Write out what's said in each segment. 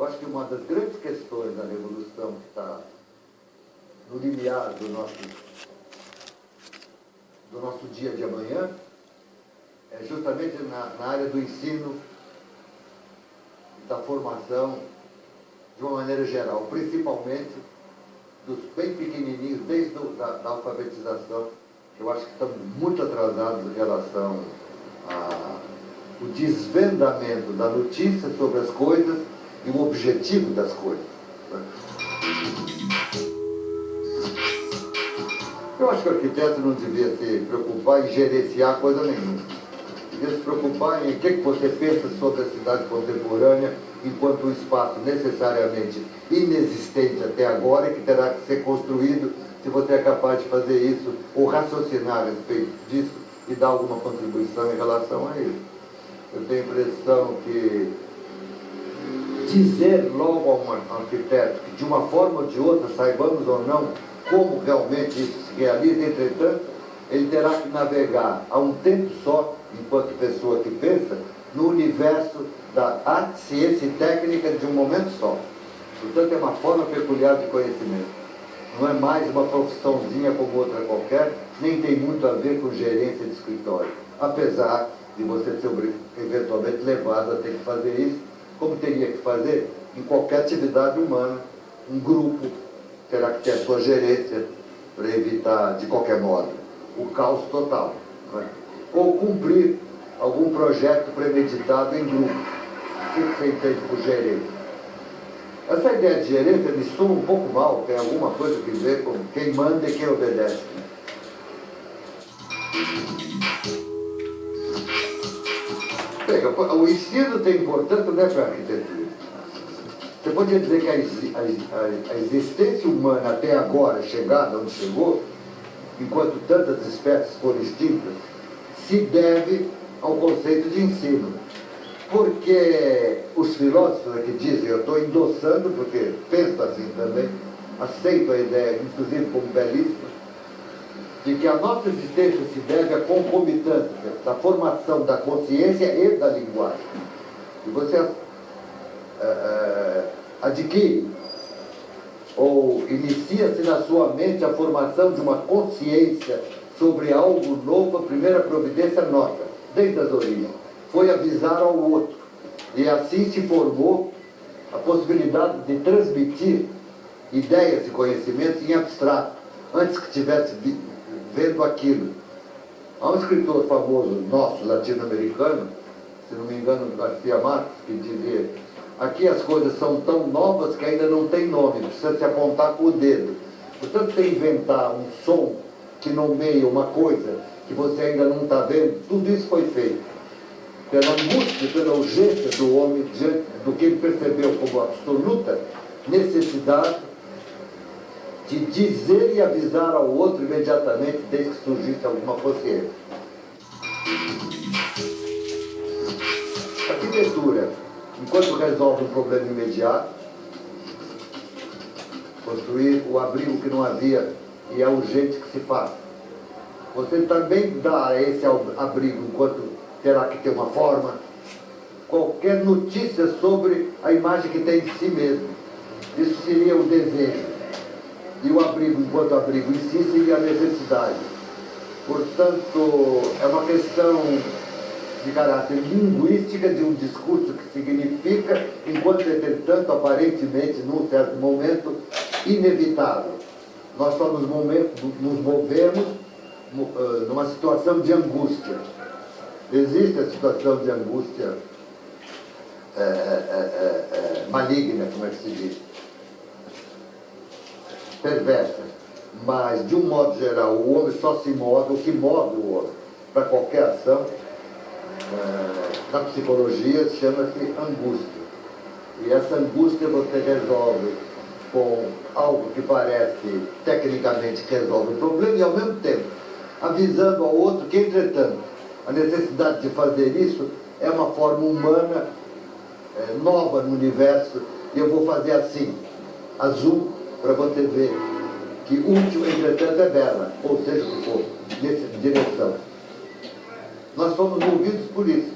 Eu acho que uma das grandes questões da revolução que está no limiar do nosso dia de amanhã é justamente na área do ensino e da formação de uma maneira geral, principalmente dos bem pequenininhos, desde da alfabetização, que eu acho que estamos muito atrasados em relação ao desvendamento da notícia sobre as coisas e o objetivo das coisas. Eu acho que o arquiteto não devia se preocupar em gerenciar coisa nenhuma. Devia se preocupar em o que você pensa sobre a cidade contemporânea enquanto um espaço necessariamente inexistente até agora e que terá que ser construído se você é capaz de fazer isso ou raciocinar a respeito disso e dar alguma contribuição em relação a isso. Eu tenho a impressão que dizer logo a um arquiteto que de uma forma ou de outra, saibamos ou não como realmente isso se realiza, entretanto, ele terá que navegar a um tempo só, enquanto pessoa que pensa, no universo da arte, ciência e técnica de um momento só. Portanto, é uma forma peculiar de conhecimento. Não é mais uma profissãozinha como outra qualquer, nem tem muito a ver com gerência de escritório. Apesar de você ser eventualmente levado a ter que fazer isso, como teria que fazer em qualquer atividade humana, um grupo terá que ter a sua gerência para evitar, de qualquer modo, o caos total, não é? Ou cumprir algum projeto premeditado em grupo. O que você entende por gerência? Essa ideia de gerência me soa um pouco mal, tem alguma coisa a ver com quem manda e quem obedece. O ensino tem importância, não é para a arquitetura. Você podia dizer que a existência humana até agora, chegada onde chegou, enquanto tantas espécies foram extintas, se deve ao conceito de ensino. Porque os filósofos aqui dizem, eu estou endossando, porque penso assim também, aceito a ideia, inclusive como belíssima, de que a nossa existência se deve à concomitância da formação da consciência e da linguagem. E você adquire ou inicia-se na sua mente a formação de uma consciência sobre algo novo, a primeira providência nota, desde as origens, foi avisar ao outro. E assim se formou a possibilidade de transmitir ideias e conhecimentos em abstrato, antes que tivesse vendo aquilo. Há um escritor famoso nosso, latino-americano, se não me engano, Garcia Marques, que dizia: aqui as coisas são tão novas que ainda não tem nome, precisa se apontar com o dedo. Portanto, você inventar um som que nomeia uma coisa que você ainda não está vendo, tudo isso foi feito pela angústia, pela urgência do homem diante do que ele percebeu como absoluta necessidade de dizer e avisar ao outro imediatamente, desde que surgisse alguma consciência. A arquitetura, enquanto resolve um problema imediato, construir o abrigo que não havia e é urgente que se faça. Você também dá a esse abrigo, enquanto terá que ter uma forma, qualquer notícia sobre a imagem que tem de si mesmo. Isso seria o desejo. E o abrigo, enquanto abrigo em si, seria a necessidade. Portanto, é uma questão de caráter linguística de um discurso que significa, enquanto, entretanto, aparentemente, num certo momento, inevitável. Nós só nos movemos numa situação de angústia. Existe a situação de angústia maligna, como é que se diz? Perversa. Mas, de um modo geral, o homem só se move, o que move o homem para qualquer ação, na psicologia, chama-se angústia. E essa angústia você resolve com algo que parece tecnicamente que resolve o problema e, ao mesmo tempo, avisando ao outro que, entretanto, a necessidade de fazer isso é uma forma humana nova no universo e eu vou fazer assim, azul, para você ver que útil, entretanto, é bela, ou seja o que for, nessa direção. Nós somos movidos por isso.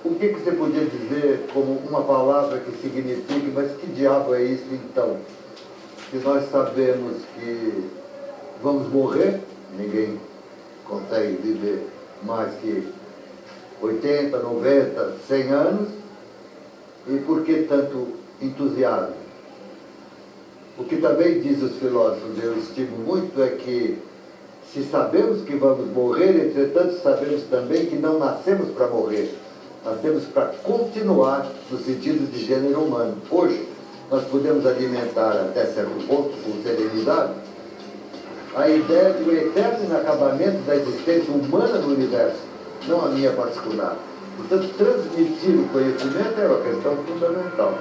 O que você podia dizer como uma palavra que signifique, mas que diabo é isso então? Que nós sabemos que vamos morrer, ninguém consegue viver mais que 80, 90, 100 anos, e por que tanto entusiasmo? O que também diz os filósofos, eu estimo muito, é que se sabemos que vamos morrer, entretanto sabemos também que não nascemos para morrer, nascemos para continuar no sentido de gênero humano. Hoje, nós podemos alimentar até certo ponto, com serenidade, a ideia de um eterno inacabamento da existência humana no universo, não a minha particular. Portanto, transmitir o conhecimento é uma questão fundamental.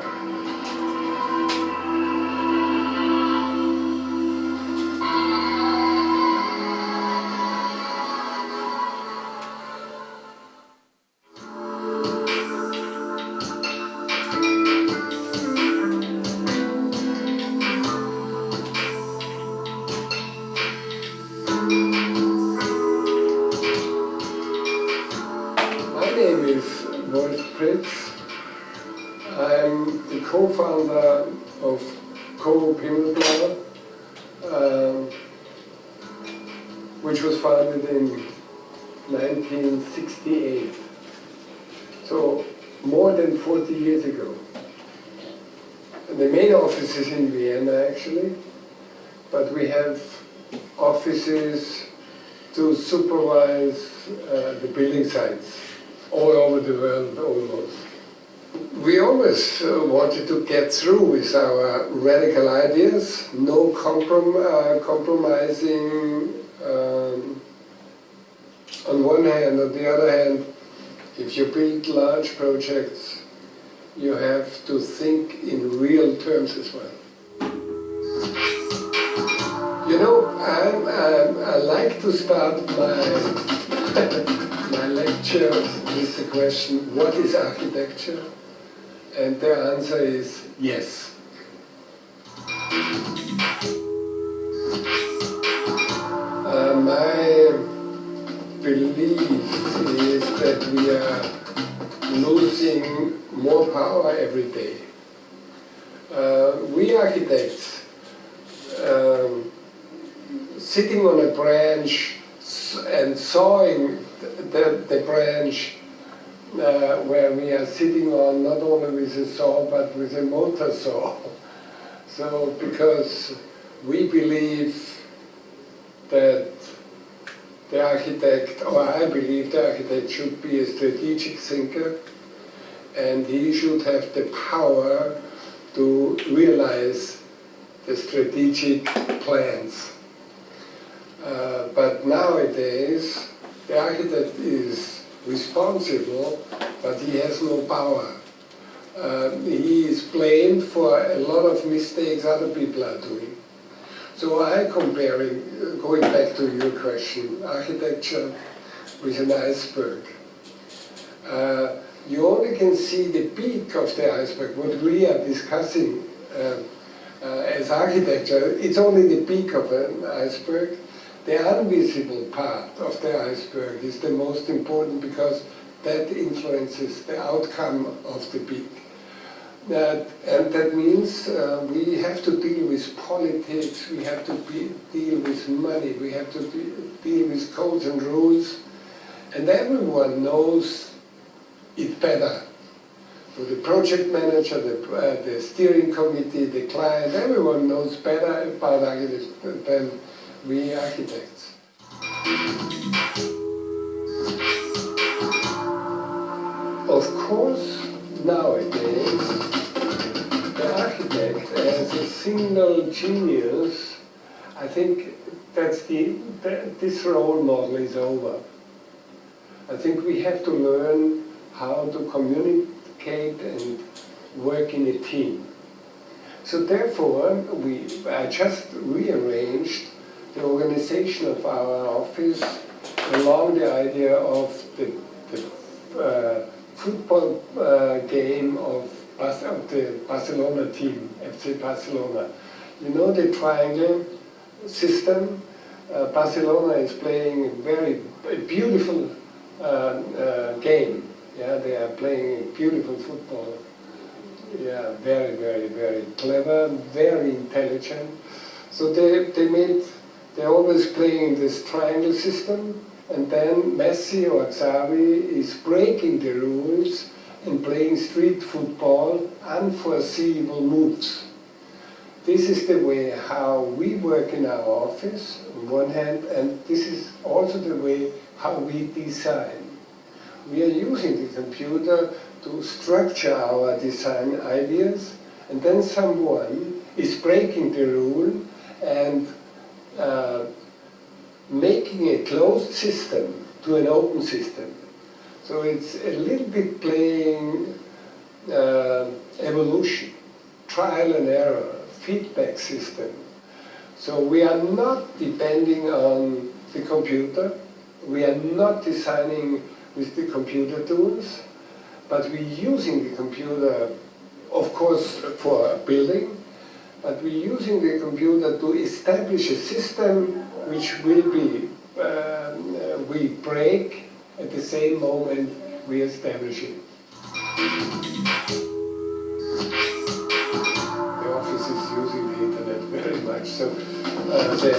I'm the co-founder of Co-Pimpler, which was founded in 1968, so more than 40 years ago. The main office is in Vienna, actually, but we have offices to supervise the building sites all over the world, almost. We always wanted to get through with our radical ideas, no compromising on one hand. On the other hand, if you build large projects, you have to think in real terms as well. You know, I like to start my lecture with the question, what is architecture? And the answer is yes. My belief is that we are losing more power every day. We architects, sitting on a branch and sawing the branch where we are sitting on, not only with a saw but with a motor saw. So because we believe that the architect, or I believe the architect should be a strategic thinker, and he should have the power to realize the strategic plans. But nowadays the architect is responsible, but he has no power. He is blamed for a lot of mistakes other people are doing. So I comparing, going back to your question, architecture with an iceberg. You only can see the peak of the iceberg. What we are discussing as architecture, it's only the peak of an iceberg. The invisible part of the iceberg is the most important because that influences the outcome of the peak. And that means we have to deal with politics, we have to deal with money, we have to deal with codes and rules, and everyone knows it better. So the project manager, the steering committee, the client, everyone knows better about architecture than we architects. Of course, nowadays, the architect as a single genius, I think that's this role model is over. I think we have to learn how to communicate and work in a team. So therefore, I just rearranged the organization of our office along the idea of the football game of the Barcelona team, FC Barcelona. You know the triangle system? Barcelona is playing a very beautiful game. Yeah, they are playing beautiful football. Yeah, very, very, very clever, very intelligent. So they're always playing this triangle system, and then Messi or Xavi is breaking the rules and playing street football, unforeseeable moves. This is the way how we work in our office, on one hand, and this is also the way how we design. We are using the computer to structure our design ideas, and then someone is breaking the rule and making a closed system to an open system. So it's a little bit playing evolution, trial and error, feedback system. So we are not depending on the computer, we are not designing with the computer tools, but we're using the computer, of course, for building, but we're using the computer to establish a system which will be, we break at the same moment we establish it. The office is using the internet very much, so the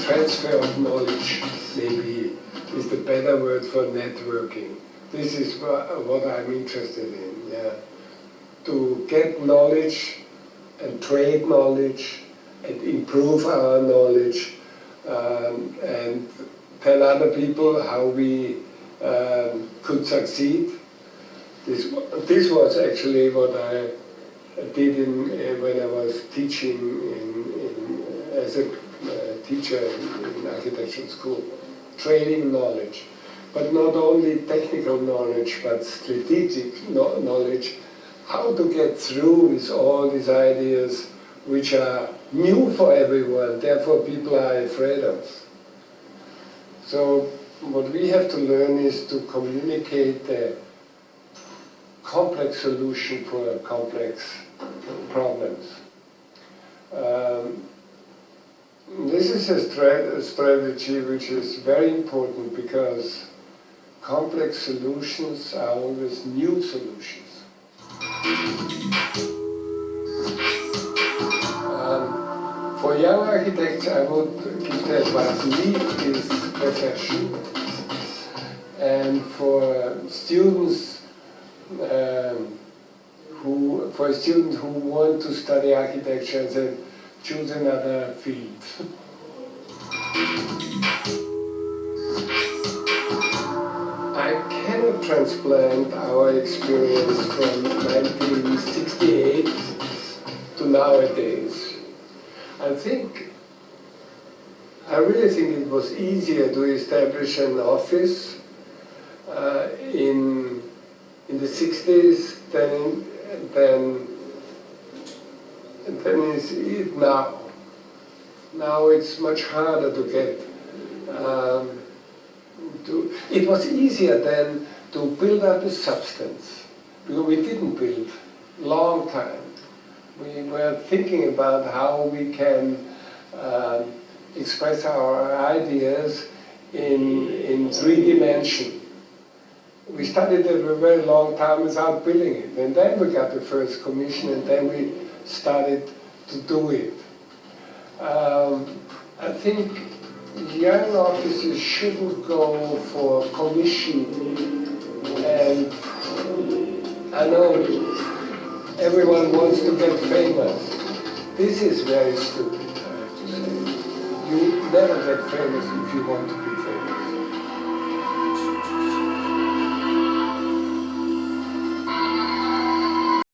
transfer of knowledge maybe is the better word for networking. This is what I'm interested in, yeah. To get knowledge and trade knowledge and improve our knowledge and tell other people how we could succeed. This was actually what I did when I was teaching as a teacher in architecture school. Training knowledge, but not only technical knowledge, but strategic knowledge, how to get through with all these ideas which are new for everyone, therefore people are afraid of. So what we have to learn is to communicate the complex solution for complex problems. This is a strategy which is very important because complex solutions are always new solutions. For young architects, I would give the advice, leave this profession. And for students who want to study architecture, I said, choose another field. I cannot transplant our experience from 1968 to nowadays. I really think it was easier to establish an office in the 60s than is it now. Now it's much harder to get it was easier then to build up a substance, because we didn't build long time. We were thinking about how we can express our ideas in 3 dimensions. We studied it a very long time without building it, and then we got the first commission, and then we started to do it. I think young officers shouldn't go for commission, and I know everyone wants to get famous. This is very stupid, I have to say. You never get famous if you want to be famous.